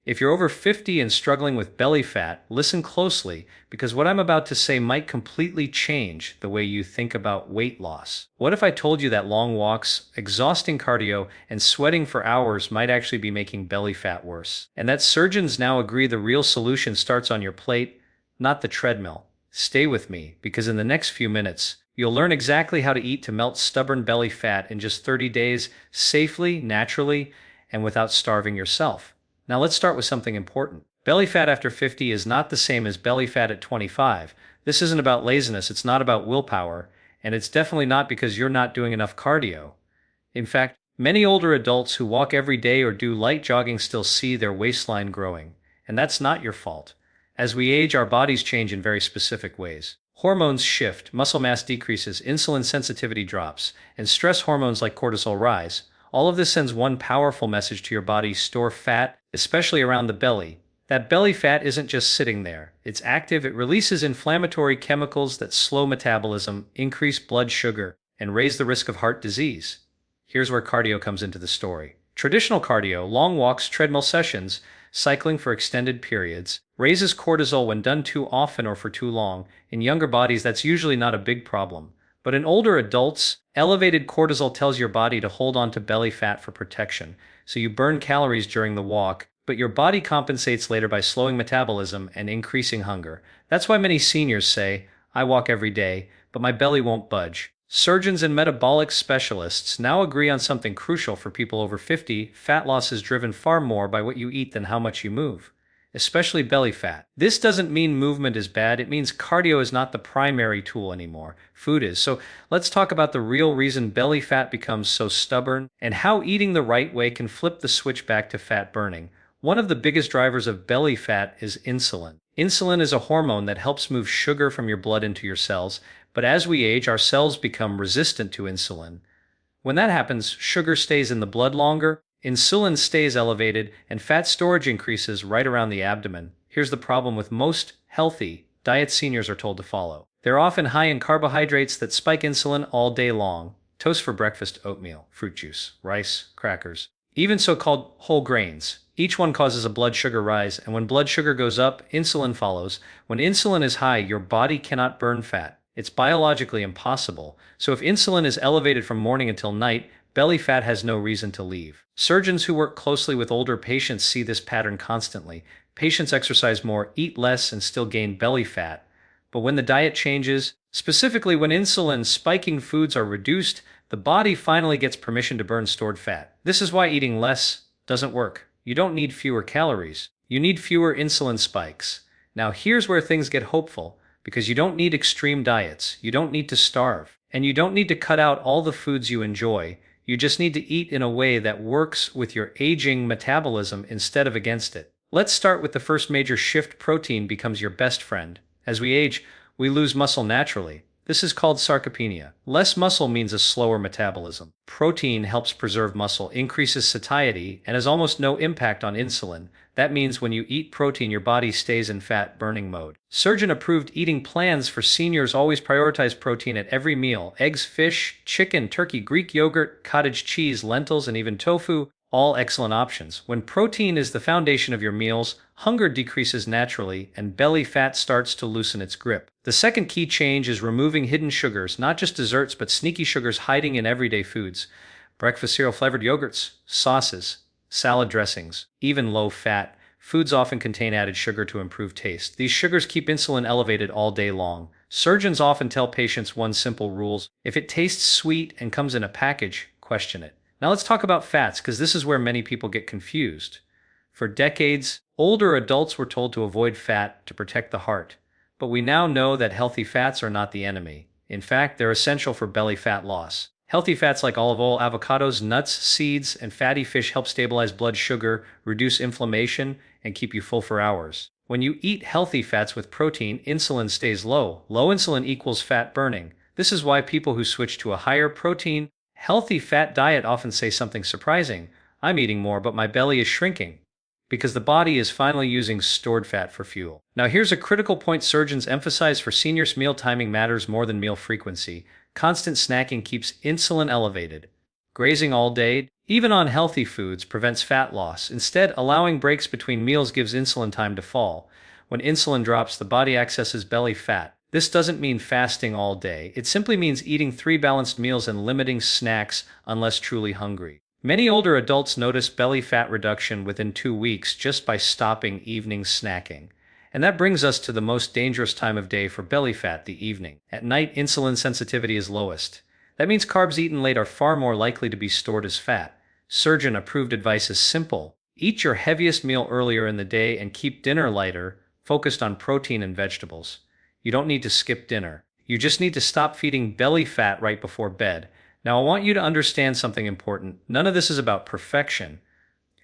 If you're over 50 and struggling with belly fat, listen closely because what I'm about to say might completely change the way you think about weight loss. What if I told you that long walks, exhausting cardio, and sweating for hours might actually be making belly fat worse? And that surgeons now agree the real solution starts on your plate, not the treadmill. Stay with me because in the next few minutes, you'll learn exactly how to eat to melt stubborn belly fat in just 30 days, safely, naturally, and without starving yourself. Now let's start with something important. Belly fat after 50 is not the same as belly fat at 25. This isn't about laziness, it's not about willpower, and it's definitely not because you're not doing enough cardio. In fact, many older adults who walk every day or do light jogging still see their waistline growing, and that's not your fault. As we age, our bodies change in very specific ways. Hormones shift, muscle mass decreases, insulin sensitivity drops, and stress hormones like cortisol rise. All of this sends one powerful message to your body: store fat, especially around the belly. That belly fat isn't just sitting there. It's active. It releases inflammatory chemicals that slow metabolism, increase blood sugar, and raise the risk of heart disease. Here's where cardio comes into the story. Traditional cardio, long walks, treadmill sessions, cycling for extended periods, raises cortisol when done too often or for too long. In younger bodies, that's usually not a big problem. But in older adults, elevated cortisol tells your body to hold on to belly fat for protection. So you burn calories during the walk, but your body compensates later by slowing metabolism and increasing hunger. That's why many seniors say, I walk every day, but my belly won't budge. Surgeons and metabolic specialists now agree on something crucial for people over 50. Fat loss is driven far more by what you eat than how much you move, especially belly fat. This doesn't mean movement is bad, it means cardio is not the primary tool anymore. Food is. So let's talk about the real reason belly fat becomes so stubborn and how eating the right way can flip the switch back to fat burning. One of the biggest drivers of belly fat is insulin. Insulin is a hormone that helps move sugar from your blood into your cells, but as we age, our cells become resistant to insulin. When that happens, sugar stays in the blood longer, insulin stays elevated, and fat storage increases right around the abdomen. Here's the problem with most healthy diet seniors are told to follow. They're often high in carbohydrates that spike insulin all day long. Toast for breakfast, oatmeal, fruit juice, rice, crackers, even so-called whole grains. Each one causes a blood sugar rise, and when blood sugar goes up, insulin follows. When insulin is high, your body cannot burn fat. It's biologically impossible. So if insulin is elevated from morning until night, belly fat has no reason to leave. Surgeons who work closely with older patients see this pattern constantly. Patients exercise more, eat less, and still gain belly fat. But when the diet changes, specifically when insulin-spiking foods are reduced, the body finally gets permission to burn stored fat. This is why eating less doesn't work. You don't need fewer calories. You need fewer insulin spikes. Now here's where things get hopeful, because you don't need extreme diets. You don't need to starve. And you don't need to cut out all the foods you enjoy. You just need to eat in a way that works with your aging metabolism instead of against it. Let's start with the first major shift. Protein becomes your best friend. As we age, we lose muscle naturally. This is called sarcopenia. Less muscle means a slower metabolism. Protein helps preserve muscle, increases satiety, and has almost no impact on insulin. That means when you eat protein, your body stays in fat-burning mode. Surgeon-approved eating plans for seniors always prioritize protein at every meal. Eggs, fish, chicken, turkey, Greek yogurt, cottage cheese, lentils, and even tofu, all excellent options. When protein is the foundation of your meals, hunger decreases naturally and belly fat starts to loosen its grip. The second key change is removing hidden sugars, not just desserts, but sneaky sugars hiding in everyday foods. Breakfast cereal-flavored yogurts, sauces, salad dressings, even low-fat foods often contain added sugar to improve taste. These sugars keep insulin elevated all day long. Surgeons often tell patients one simple rule: if it tastes sweet and comes in a package, question it. Now let's talk about fats, because this is where many people get confused. For decades, older adults were told to avoid fat to protect the heart. But we now know that healthy fats are not the enemy. In fact, they're essential for belly fat loss. Healthy fats like olive oil, avocados, nuts, seeds, and fatty fish help stabilize blood sugar, reduce inflammation, and keep you full for hours. When you eat healthy fats with protein, insulin stays low. Low insulin equals fat burning. This is why people who switch to a higher protein, healthy fat diet often say something surprising: I'm eating more, but my belly is shrinking. Because the body is finally using stored fat for fuel. Now here's a critical point surgeons emphasize for seniors: meal timing matters more than meal frequency. Constant snacking keeps insulin elevated. Grazing all day, Even unhealthy foods prevents fat loss. Instead, allowing breaks between meals gives insulin time to fall. When insulin drops, the body accesses belly fat. This doesn't mean fasting all day. It simply means eating 3 balanced meals and limiting snacks unless truly hungry. Many older adults notice belly fat reduction within 2 weeks just by stopping evening snacking. And that brings us to the most dangerous time of day for belly fat, the evening. At night, insulin sensitivity is lowest. That means carbs eaten late are far more likely to be stored as fat. Surgeon-approved advice is simple. Eat your heaviest meal earlier in the day and keep dinner lighter, focused on protein and vegetables. You don't need to skip dinner. You just need to stop feeding belly fat right before bed. Now, I want you to understand something important. None of this is about perfection.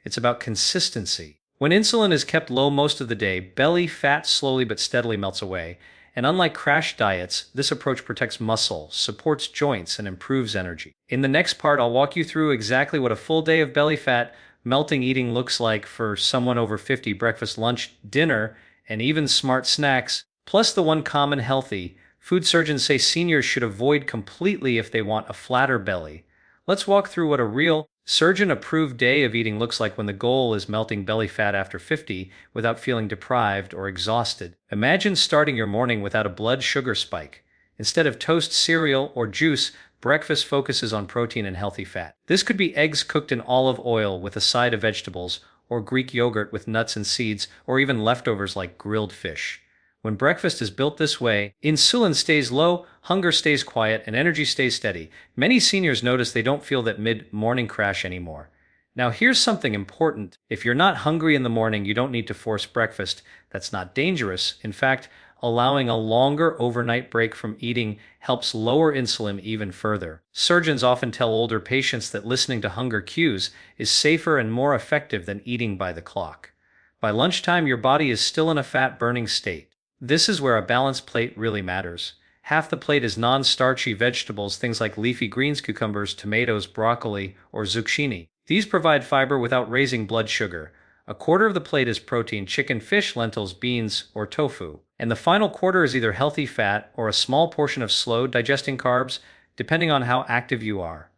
It's about consistency. When insulin is kept low most of the day, belly fat slowly but steadily melts away. And unlike crash diets, this approach protects muscle, supports joints, and improves energy. In the next part, I'll walk you through exactly what a full day of belly fat melting eating looks like for someone over 50: breakfast, lunch, dinner, and even smart snacks, plus the one common healthy food surgeons say seniors should avoid completely if they want a flatter belly. Let's walk through what a real surgeon-approved day of eating looks like when the goal is melting belly fat after 50 without feeling deprived or exhausted. Imagine starting your morning without a blood sugar spike. Instead of toast, cereal, or juice, breakfast focuses on protein and healthy fat. This could be eggs cooked in olive oil with a side of vegetables, or Greek yogurt with nuts and seeds, or even leftovers like grilled fish. When breakfast is built this way, insulin stays low, hunger stays quiet, and energy stays steady. Many seniors notice they don't feel that mid-morning crash anymore. Now, here's something important. If you're not hungry in the morning, you don't need to force breakfast. That's not dangerous. In fact, allowing a longer overnight break from eating helps lower insulin even further. Surgeons often tell older patients that listening to hunger cues is safer and more effective than eating by the clock. By lunchtime, your body is still in a fat-burning state. This is where a balanced plate really matters. Half the plate is non-starchy vegetables, things like leafy greens, cucumbers, tomatoes, broccoli, or zucchini. These provide fiber without raising blood sugar. A quarter of the plate is protein: chicken, fish, lentils, beans, or tofu. And the final quarter is either healthy fat or a small portion of slow-digesting carbs, depending on how active you are.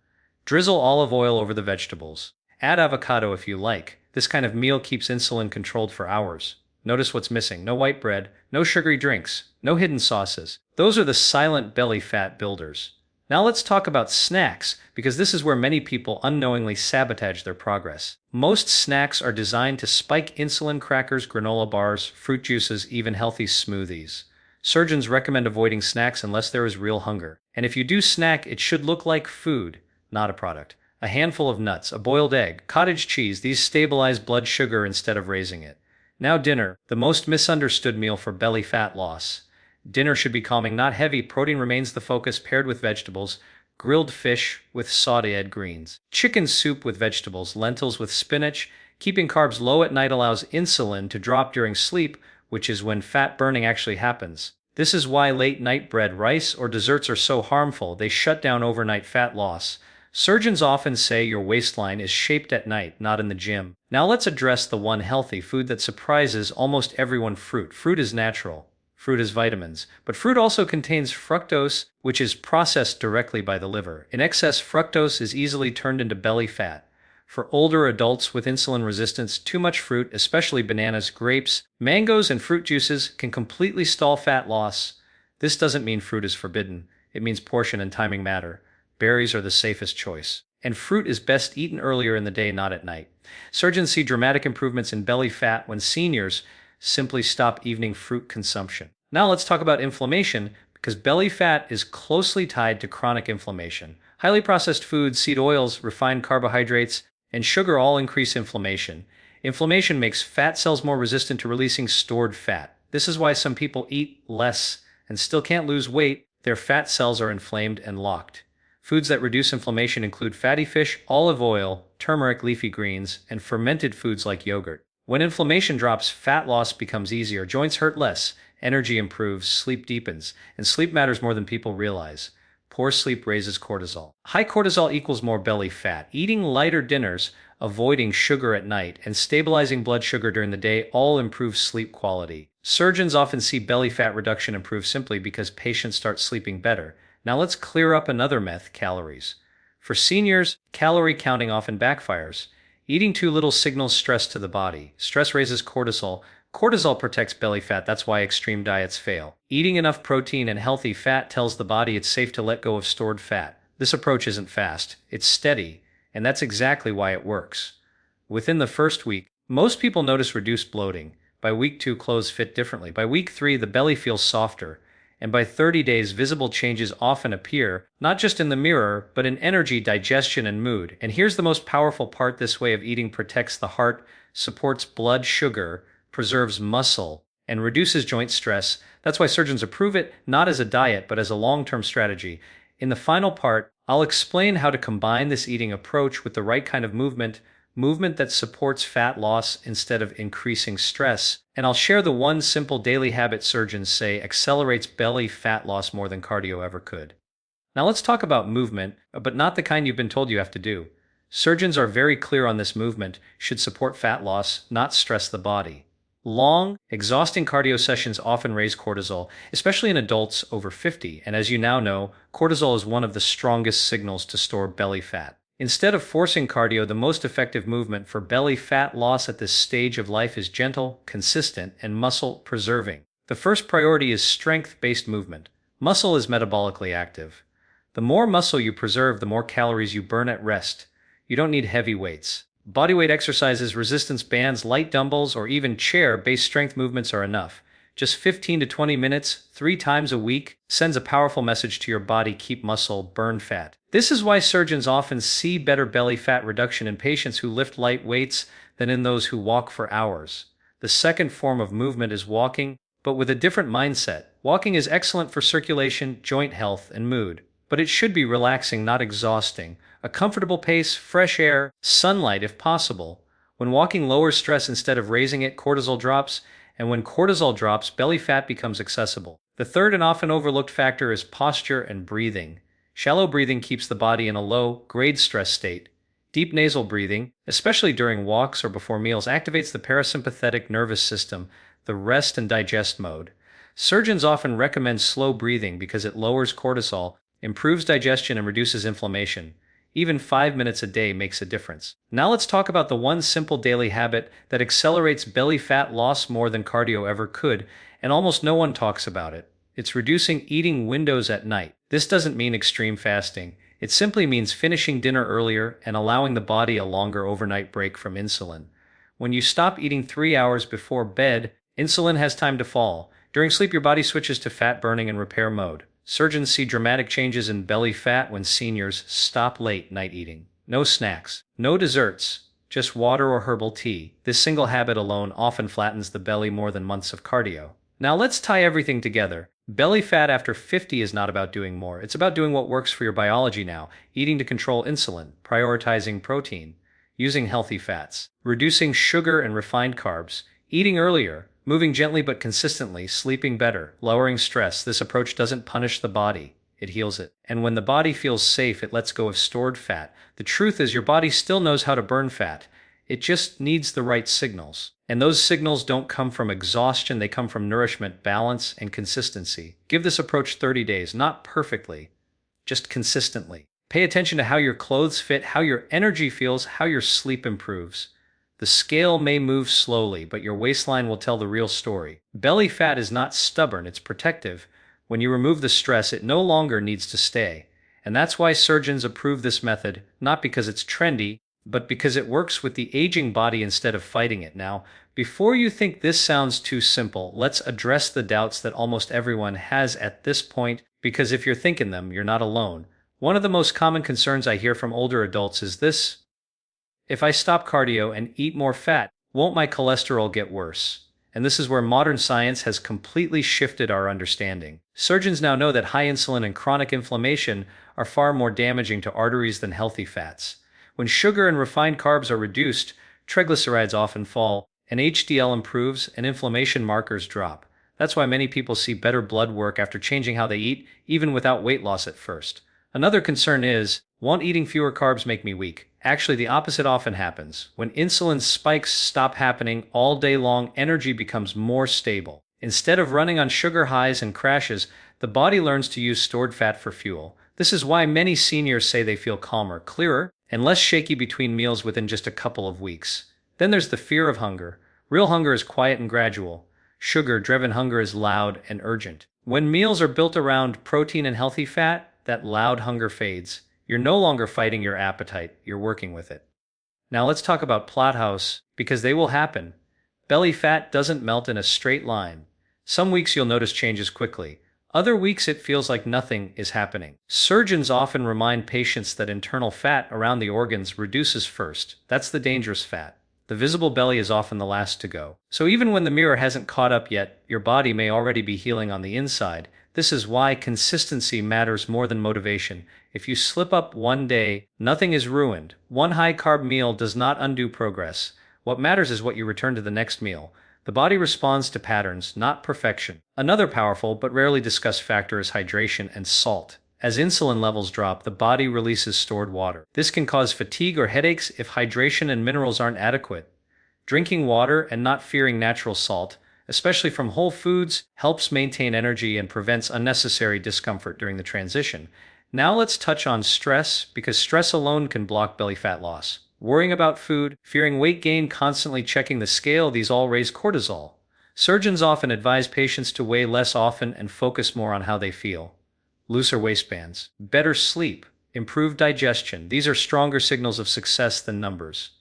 Drizzle olive oil over the vegetables. Add avocado if you like. This kind of meal keeps insulin controlled for hours. Notice what's missing: no white bread, no sugary drinks, no hidden sauces. Those are the silent belly fat builders. Now let's talk about snacks, because this is where many people unknowingly sabotage their progress. Most snacks are designed to spike insulin: crackers, granola bars, fruit juices, even healthy smoothies. Surgeons recommend avoiding snacks unless there is real hunger. And if you do snack, it should look like food, not a product. A handful of nuts, a boiled egg, cottage cheese, these stabilize blood sugar instead of raising it. Now dinner, the most misunderstood meal for belly fat loss. Dinner should be calming, not heavy. Protein remains the focus, paired with vegetables: grilled fish with sautéed greens, chicken soup with vegetables, lentils with spinach. Keeping carbs low at night allows insulin to drop during sleep, which is when fat burning actually happens. This is why late night bread, rice, or desserts are so harmful. They shut down overnight fat loss. Surgeons often say your waistline is shaped at night, not in the gym. Now let's address the one healthy food that surprises almost everyone: fruit. Fruit is natural. Fruit is vitamins. But fruit also contains fructose, which is processed directly by the liver. In excess, fructose is easily turned into belly fat. For older adults with insulin resistance, too much fruit, especially bananas, grapes, mangoes, and fruit juices, can completely stall fat loss. This doesn't mean fruit is forbidden. It means portion and timing matter. Berries are the safest choice. And fruit is best eaten earlier in the day, not at night. Surgeons see dramatic improvements in belly fat when seniors simply stop evening fruit consumption. Now let's talk about inflammation, because belly fat is closely tied to chronic inflammation. Highly processed foods, seed oils, refined carbohydrates, and sugar all increase inflammation. Inflammation makes fat cells more resistant to releasing stored fat. This is why some people eat less and still can't lose weight. Their fat cells are inflamed and locked. Foods that reduce inflammation include fatty fish, olive oil, turmeric, leafy greens, and fermented foods like yogurt. When inflammation drops, fat loss becomes easier, joints hurt less, energy improves, sleep deepens, and sleep matters more than people realize. Poor sleep raises cortisol. High cortisol equals more belly fat. Eating lighter dinners, avoiding sugar at night, and stabilizing blood sugar during the day all improve sleep quality. Surgeons often see belly fat reduction improve simply because patients start sleeping better. Now let's clear up another myth: calories. For seniors, calorie counting often backfires. Eating too little signals stress to the body. Stress raises cortisol. Cortisol protects belly fat, that's why extreme diets fail. Eating enough protein and healthy fat tells the body it's safe to let go of stored fat. This approach isn't fast, it's steady, and that's exactly why it works. Within the first week, most people notice reduced bloating. By week 2, clothes fit differently. By week 3, the belly feels softer. And by 30 days, visible changes often appear, not just in the mirror, but in energy, digestion, and mood. And here's the most powerful part: this way of eating protects the heart, supports blood sugar, preserves muscle, and reduces joint stress. That's why surgeons approve it, not as a diet, but as a long-term strategy. In the final part, I'll explain how to combine this eating approach with the right kind of movement that supports fat loss instead of increasing stress. And I'll share the one simple daily habit surgeons say accelerates belly fat loss more than cardio ever could. Now let's talk about movement, but not the kind you've been told you have to do. Surgeons are very clear on this: movement should support fat loss, not stress the body. Long, exhausting cardio sessions often raise cortisol, especially in adults over 50, and as you now know, cortisol is one of the strongest signals to store belly fat. Instead of forcing cardio, the most effective movement for belly fat loss at this stage of life is gentle, consistent, and muscle-preserving. The first priority is strength-based movement. Muscle is metabolically active. The more muscle you preserve, the more calories you burn at rest. You don't need heavy weights. Bodyweight exercises, resistance bands, light dumbbells, or even chair-based strength movements are enough. Just 15 to 20 minutes, 3 times a week, sends a powerful message to your body: keep muscle, burn fat. This is why surgeons often see better belly fat reduction in patients who lift light weights than in those who walk for hours. The second form of movement is walking, but with a different mindset. Walking is excellent for circulation, joint health, and mood. But it should be relaxing, not exhausting. A comfortable pace, fresh air, sunlight if possible. When walking lowers stress instead of raising it, cortisol drops, and when cortisol drops, belly fat becomes accessible. The third and often overlooked factor is posture and breathing. Shallow breathing keeps the body in a low-grade stress state. Deep nasal breathing, especially during walks or before meals, activates the parasympathetic nervous system, the rest and digest mode. Surgeons often recommend slow breathing because it lowers cortisol, improves digestion, and reduces inflammation. Even 5 minutes a day makes a difference. Now let's talk about the one simple daily habit that accelerates belly fat loss more than cardio ever could, and almost no one talks about it. It's reducing eating windows at night. This doesn't mean extreme fasting. It simply means finishing dinner earlier and allowing the body a longer overnight break from insulin. When you stop eating 3 hours before bed, insulin has time to fall. During sleep, your body switches to fat burning and repair mode. Surgeons see dramatic changes in belly fat when seniors stop late night eating. No snacks, no desserts, just water or herbal tea. This single habit alone often flattens the belly more than months of cardio. Now let's tie everything together. Belly fat after 50 is not about doing more. It's about doing what works for your biology now. Eating to control insulin, prioritizing protein, using healthy fats, reducing sugar and refined carbs, eating earlier, moving gently but consistently, sleeping better, lowering stress. This approach doesn't punish the body, it heals it. And when the body feels safe, it lets go of stored fat. The truth is, your body still knows how to burn fat. It just needs the right signals. And those signals don't come from exhaustion, they come from nourishment, balance, and consistency. Give this approach 30 days, not perfectly, just consistently. Pay attention to how your clothes fit, how your energy feels, how your sleep improves. The scale may move slowly, but your waistline will tell the real story. Belly fat is not stubborn, it's protective. When you remove the stress, it no longer needs to stay. And that's why surgeons approve this method, not because it's trendy, but because it works with the aging body instead of fighting it. Now, before you think this sounds too simple, let's address the doubts that almost everyone has at this point, because if you're thinking them, you're not alone. One of the most common concerns I hear from older adults is this: if I stop cardio and eat more fat, won't my cholesterol get worse? And this is where modern science has completely shifted our understanding. Surgeons now know that high insulin and chronic inflammation are far more damaging to arteries than healthy fats. When sugar and refined carbs are reduced, triglycerides often fall, and HDL improves, and inflammation markers drop. That's why many people see better blood work after changing how they eat, even without weight loss at first. Another concern is, won't eating fewer carbs make me weak? Actually, the opposite often happens. When insulin spikes stop happening all day long, energy becomes more stable. Instead of running on sugar highs and crashes, the body learns to use stored fat for fuel. This is why many seniors say they feel calmer, clearer, and less shaky between meals within just a couple of weeks. Then there's the fear of hunger. Real hunger is quiet and gradual. Sugar-driven hunger is loud and urgent. When meals are built around protein and healthy fat, that loud hunger fades. You're no longer fighting your appetite, you're working with it. Now let's talk about plot house, because they will happen. Belly fat doesn't melt in a straight line. Some weeks you'll notice changes quickly. Other weeks it feels like nothing is happening. Surgeons often remind patients that internal fat around the organs reduces first. That's the dangerous fat. The visible belly is often the last to go. So even when the mirror hasn't caught up yet, your body may already be healing on the inside. This is why consistency matters more than motivation. If you slip up one day, nothing is ruined. One high-carb meal does not undo progress. What matters is what you return to the next meal. The body responds to patterns, not perfection. Another powerful but rarely discussed factor is hydration and salt. As insulin levels drop, the body releases stored water. This can cause fatigue or headaches if hydration and minerals aren't adequate. Drinking water and not fearing natural salt, especially from whole foods, helps maintain energy and prevents unnecessary discomfort during the transition. Now let's touch on stress, because stress alone can block belly fat loss. Worrying about food, fearing weight gain, constantly checking the scale, these all raise cortisol. Surgeons often advise patients to weigh less often and focus more on how they feel. Looser waistbands, better sleep, improved digestion. These are stronger signals of success than numbers.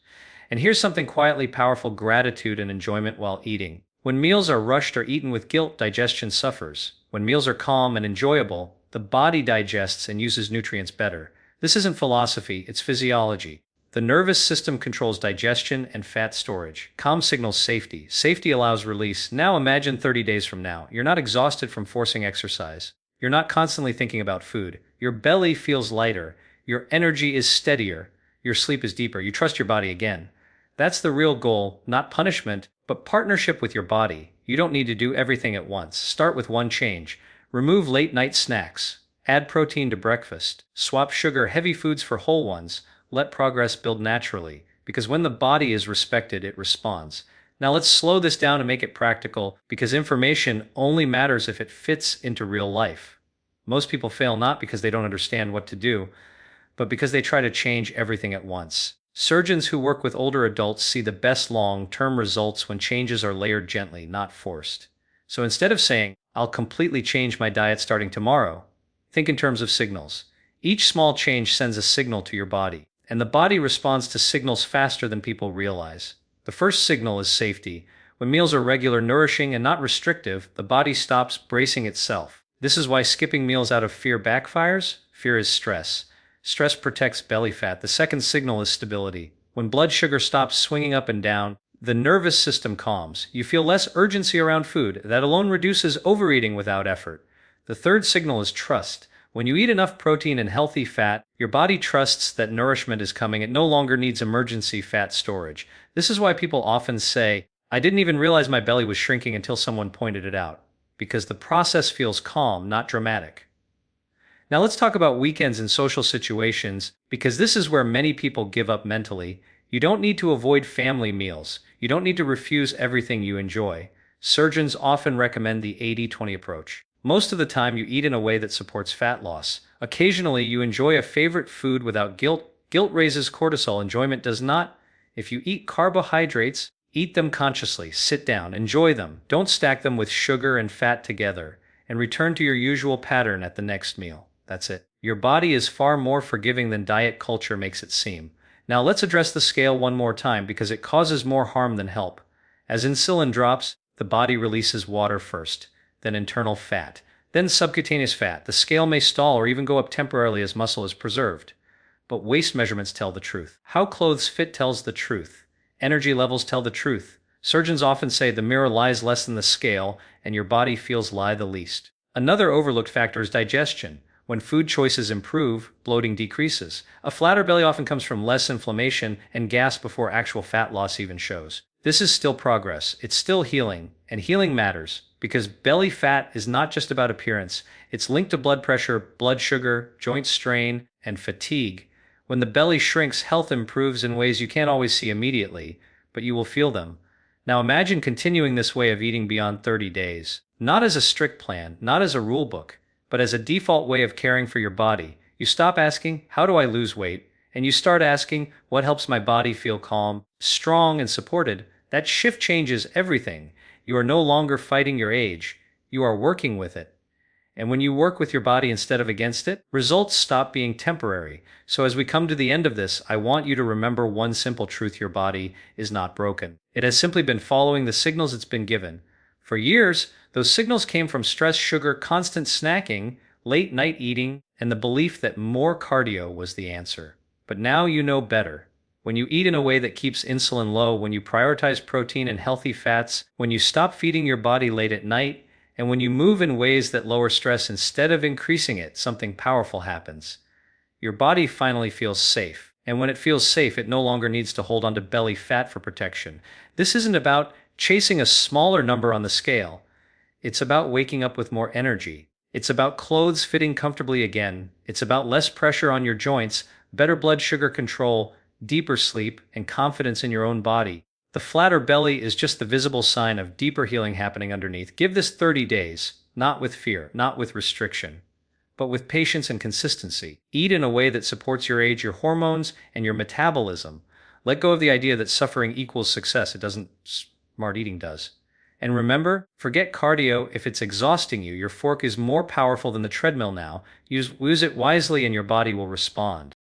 And here's something quietly powerful: gratitude and enjoyment while eating. When meals are rushed or eaten with guilt, digestion suffers. When meals are calm and enjoyable, the body digests and uses nutrients better. This isn't philosophy, it's physiology. The nervous system controls digestion and fat storage. Calm signals safety. Safety allows release. Now imagine 30 days from now. You're not exhausted from forcing exercise. You're not constantly thinking about food. Your belly feels lighter. Your energy is steadier. Your sleep is deeper. You trust your body again. That's the real goal, not punishment, but partnership with your body. You don't need to do everything at once. Start with one change. Remove late-night snacks. Add protein to breakfast. Swap sugar-heavy foods for whole ones. Let progress build naturally, because when the body is respected, it responds. Now let's slow this down and make it practical, because information only matters if it fits into real life. Most people fail not because they don't understand what to do, but because they try to change everything at once. Surgeons who work with older adults see the best long-term results when changes are layered gently, not forced. So instead of saying, "I'll completely change my diet starting tomorrow," think in terms of signals. Each small change sends a signal to your body, and the body responds to signals faster than people realize. The first signal is safety. When meals are regular, nourishing, and not restrictive, the body stops bracing itself. This is why skipping meals out of fear backfires. Fear is stress. Stress protects belly fat. The second signal is stability. When blood sugar stops swinging up and down, the nervous system calms. You feel less urgency around food. That alone reduces overeating without effort. The third signal is trust. When you eat enough protein and healthy fat, your body trusts that nourishment is coming. It no longer needs emergency fat storage. This is why people often say, "I didn't even realize my belly was shrinking until someone pointed it out," because the process feels calm, not dramatic. Now let's talk about weekends and social situations, because this is where many people give up mentally. You don't need to avoid family meals. You don't need to refuse everything you enjoy. Surgeons often recommend the 80-20 approach. Most of the time you eat in a way that supports fat loss. Occasionally you enjoy a favorite food without guilt. Guilt raises cortisol, enjoyment does not. If you eat carbohydrates, eat them consciously. Sit down, enjoy them. Don't stack them with sugar and fat together, and return to your usual pattern at the next meal. That's it. Your body is far more forgiving than diet culture makes it seem. Now let's address the scale one more time, because it causes more harm than help. As insulin drops, the body releases water first, then internal fat, then subcutaneous fat. The scale may stall or even go up temporarily as muscle is preserved. But waist measurements tell the truth. How clothes fit tells the truth. Energy levels tell the truth. Surgeons often say the mirror lies less than the scale, and your body feels lie the least. Another overlooked factor is digestion. When food choices improve, bloating decreases. A flatter belly often comes from less inflammation and gas before actual fat loss even shows. This is still progress. It's still healing, and healing matters, because belly fat is not just about appearance. It's linked to blood pressure, blood sugar, joint strain, and fatigue. When the belly shrinks, health improves in ways you can't always see immediately, but you will feel them. Now imagine continuing this way of eating beyond 30 days. Not as a strict plan, not as a rule book, but as a default way of caring for your body. You stop asking, how do I lose weight? And you start asking, what helps my body feel calm, strong, and supported? That shift changes everything. You are no longer fighting your age. You are working with it. And when you work with your body instead of against it, results stop being temporary. So as we come to the end of this, I want you to remember one simple truth: your body is not broken. It has simply been following the signals it's been given. For years, those signals came from stress, sugar, constant snacking, late night eating, and the belief that more cardio was the answer. But now you know better. When you eat in a way that keeps insulin low, when you prioritize protein and healthy fats, when you stop feeding your body late at night, and when you move in ways that lower stress instead of increasing it, something powerful happens. Your body finally feels safe. And when it feels safe, it no longer needs to hold onto belly fat for protection. This isn't about chasing a smaller number on the scale. It's about waking up with more energy. It's about clothes fitting comfortably again. It's about less pressure on your joints, better blood sugar control, deeper sleep, and confidence in your own body. The flatter belly is just the visible sign of deeper healing happening underneath. Give this 30 days, not with fear, not with restriction, but with patience and consistency. Eat in a way that supports your age, your hormones, and your metabolism. Let go of the idea that suffering equals success. It doesn't. Smart eating does. And remember, forget cardio if it's exhausting you. Your fork is more powerful than the treadmill now. Use it wisely and your body will respond.